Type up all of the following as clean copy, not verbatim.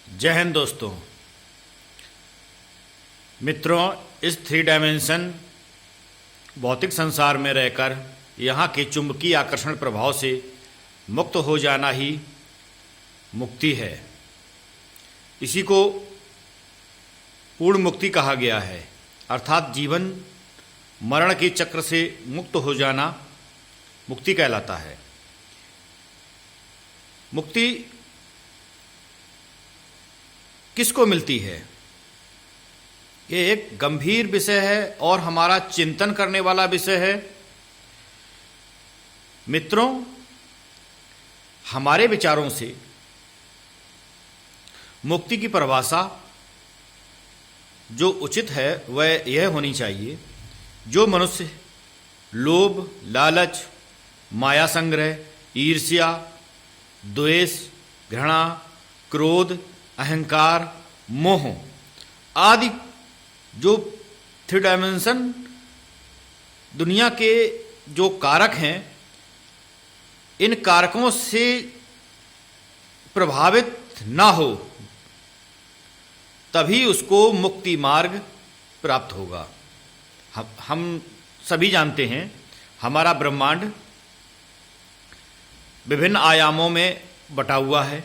जय हिंद दोस्तों। मित्रों, इस 3 डायमेंशन भौतिक संसार में रहकर यहाँ के चुंबकीय आकर्षण प्रभाव से मुक्त हो जाना ही मुक्ति है। इसी को पूर्ण मुक्ति कहा गया है, अर्थात जीवन मरण के चक्र से मुक्त हो जाना मुक्ति कहलाता है। मुक्ति किसको मिलती है? ये एक गंभीर विषय है और हमारा चिंतन करने वाला विषय है। मित्रों, हमारे विचारों से मुक्ति की परिभाषा जो उचित है वह यह होनी चाहिए, जो मनुष्य लोभ, लालच, माया संग्रह, ईर्ष्या, द्वेष, घृणा, क्रोध, अहंकार, मोह आदि जो 3 डायमेंशन दुनिया के जो कारक हैं, इन कारकों से प्रभावित ना हो, तभी उसको मुक्ति मार्ग प्राप्त होगा। हम सभी जानते हैं, हमारा ब्रह्मांड विभिन्न आयामों में बटा हुआ है।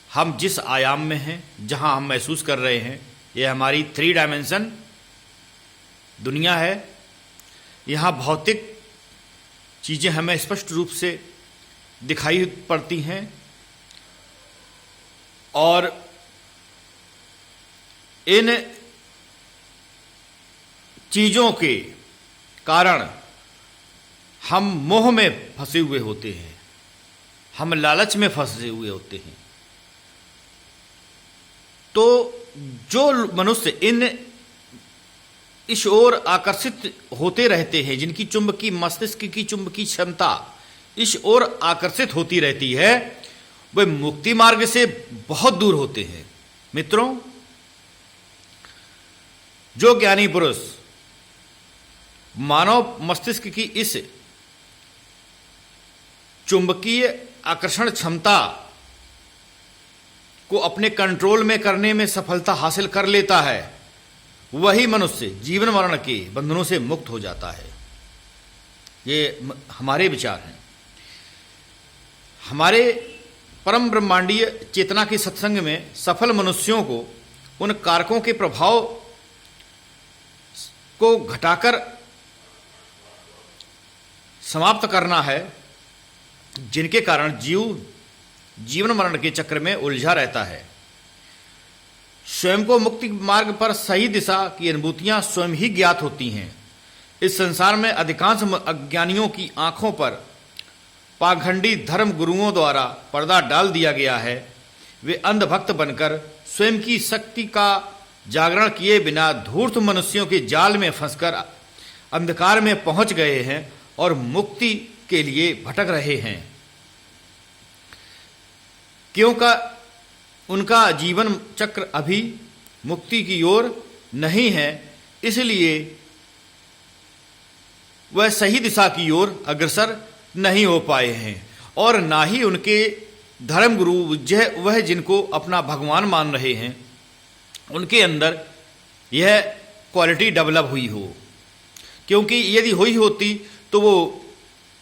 हम जिस आयाम में हैं, जहां हम महसूस कर रहे हैं, यह हमारी 3 डायमेंशन दुनिया है। यहाँ भौतिक चीज़ें हमें स्पष्ट रूप से दिखाई पड़ती हैं और इन चीज़ों के कारण हम मोह में फंसे हुए होते हैं, हम लालच में फंसे हुए होते हैं। तो जो मनुष्य इस ओर आकर्षित होते रहते हैं, जिनकी चुंबकीय मस्तिष्क की चुंबकीय क्षमता इस ओर आकर्षित होती रहती है, वे मुक्ति मार्ग से बहुत दूर होते हैं। मित्रों, जो ज्ञानी पुरुष मानव मस्तिष्क की इस चुंबकीय आकर्षण क्षमता को अपने कंट्रोल में करने में सफलता हासिल कर लेता है, वही मनुष्य जीवन मरण के बंधनों से मुक्त हो जाता है। ये हमारे विचार हैं। हमारे परम ब्रह्मांडीय चेतना के सत्संग में सफल मनुष्यों को उन कारकों के प्रभाव को घटाकर समाप्त करना है, जिनके कारण जीवन मरण के चक्र में उलझा रहता है। स्वयं को मुक्ति मार्ग पर सही दिशा की अनुभूतियां स्वयं ही ज्ञात होती हैं। इस संसार में अधिकांश अज्ञानियों की आंखों पर पाखंडी धर्म गुरुओं द्वारा पर्दा डाल दिया गया है। वे अंधभक्त बनकर स्वयं की शक्ति का जागरण किए बिना धूर्त मनुष्यों के जाल में फंसकर अंधकार में पहुंच गए हैं और मुक्ति के लिए भटक रहे हैं, क्योंकि उनका जीवन चक्र अभी मुक्ति की ओर नहीं है। इसलिए वह सही दिशा की ओर अग्रसर नहीं हो पाए हैं और ना ही उनके धर्मगुरु वह जिनको अपना भगवान मान रहे हैं, उनके अंदर यह क्वालिटी डेवलप हुई हो। क्योंकि यदि हुई होती तो वो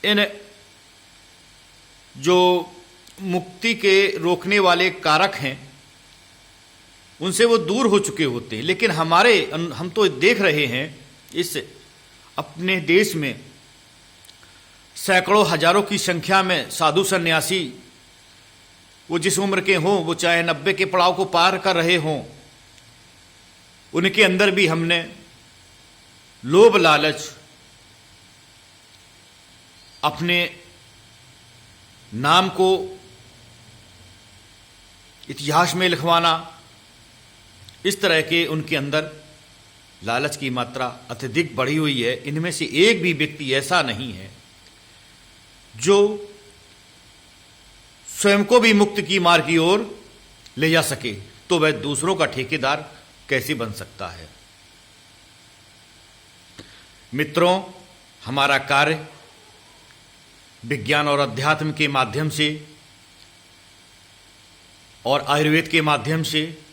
इन जो मुक्ति के रोकने वाले कारक हैं उनसे वो दूर हो चुके होते हैं। लेकिन हम तो देख रहे हैं, इस अपने देश में सैकड़ों हजारों की संख्या में साधु सन्यासी, वो जिस उम्र के हों, वो चाहे 90 के पड़ाव को पार कर रहे हों, उनके अंदर भी हमने लोभ, लालच, अपने नाम को इतिहास में लिखवाना, इस तरह के उनके अंदर लालच की मात्रा अत्यधिक बढ़ी हुई है। इनमें से एक भी व्यक्ति ऐसा नहीं है जो स्वयं को भी मुक्ति की मार्ग की ओर ले जा सके, तो वह दूसरों का ठेकेदार कैसे बन सकता है? मित्रों, हमारा कार्य विज्ञान और अध्यात्म के माध्यम से और आयुर्वेद के माध्यम से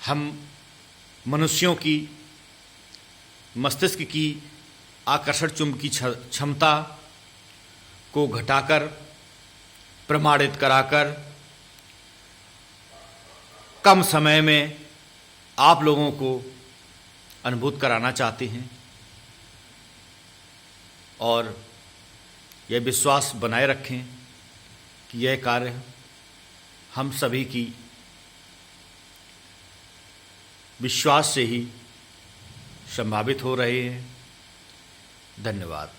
हम मनुष्यों की मस्तिष्क की आकर्षण चुंबकीय क्षमता को घटाकर, प्रमाणित कराकर कम समय में आप लोगों को अनुभूत कराना चाहते हैं और यह विश्वास बनाए रखें कि यह कार्य हम सभी की विश्वास से ही संभावित हो रहे हैं। धन्यवाद।